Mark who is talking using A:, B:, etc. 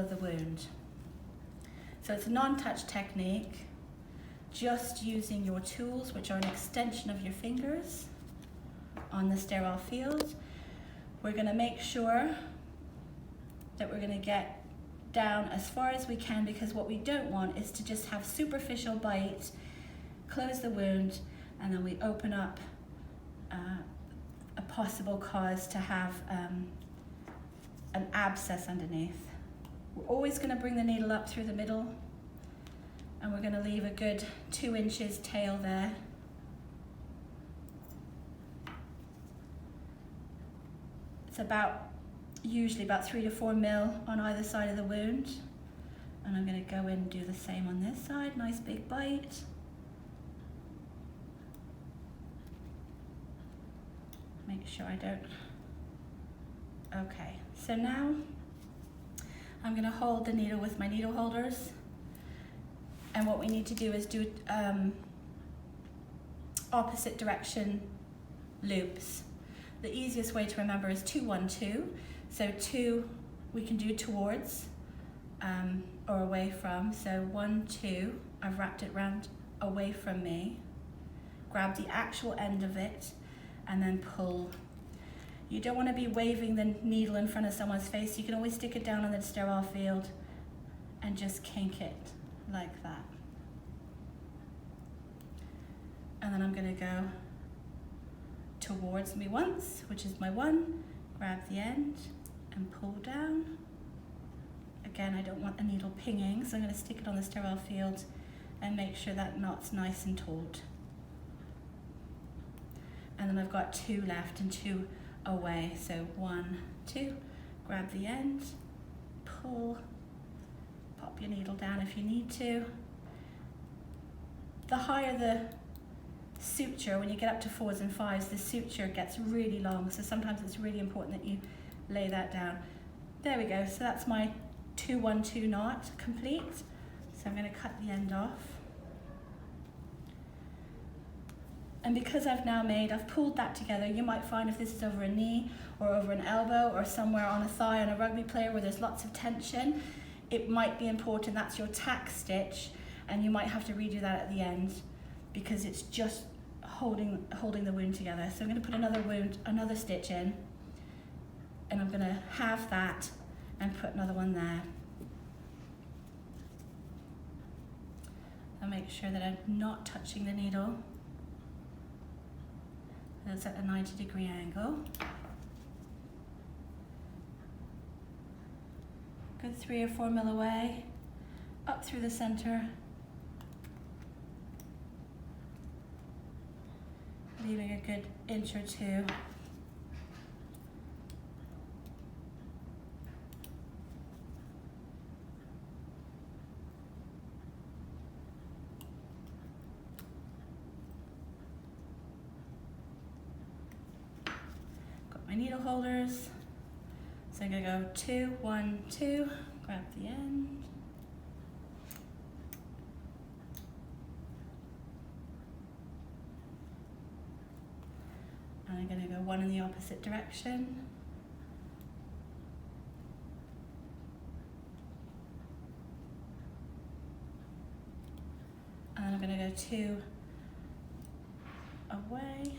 A: of the wound. So it's a non-touch technique, just using your tools, which are an extension of your fingers, on the sterile field. We're going to make sure that we're going to get down as far as we can, because what we don't want is to just have superficial bite, close the wound, and then we open up a possible cause to have an abscess underneath. We're always going to bring the needle up through the middle, and we're going to leave a good 2 inches tail there. It's usually about 3 to 4 mil on either side of the wound. And I'm going to go in and do the same on this side. Nice big bite. Make sure I don't. Okay, so now I'm going to hold the needle with my needle holders. And what we need to do is do opposite direction loops. The easiest way to remember is 2, 1, 2. So 2 we can do towards or away from. So 1, 2, I've wrapped it round away from me. Grab the actual end of it and then pull. You don't want to be waving the needle in front of someone's face. You can always stick it down on the sterile field and just kink it like that. And then I'm going to go towards me once, which is my 1, grab the end and pull down. Again, I don't want the needle pinging, so I'm going to stick it on the sterile field and make sure that knot's nice and taut. And then I've got 2 left and 2 away. So 1, 2, grab the end, pull, pop your needle down if you need to. The higher the suture, when you get up to 4s and 5s, the suture gets really long, so sometimes it's really important that you lay that down. There we go, so that's my 2, 1, 2 knot complete. So I'm going to cut the end off. And because I've pulled that together, you might find if this is over a knee or over an elbow or somewhere on a thigh on a rugby player where there's lots of tension, it might be important, that's your tack stitch, and you might have to redo that at the end because it's just holding the wound together. So I'm going to put another stitch in, and I'm going to halve that and put another one there. I'll make sure that I'm not touching the needle. That's at a 90-degree angle. Good 3 or 4 mil away, up through the center, leaving a good inch or 2. My needle holders, so I'm going to go 2, 1, 2, grab the end, and I'm going to go 1 in the opposite direction, and then I'm going to go 2 away.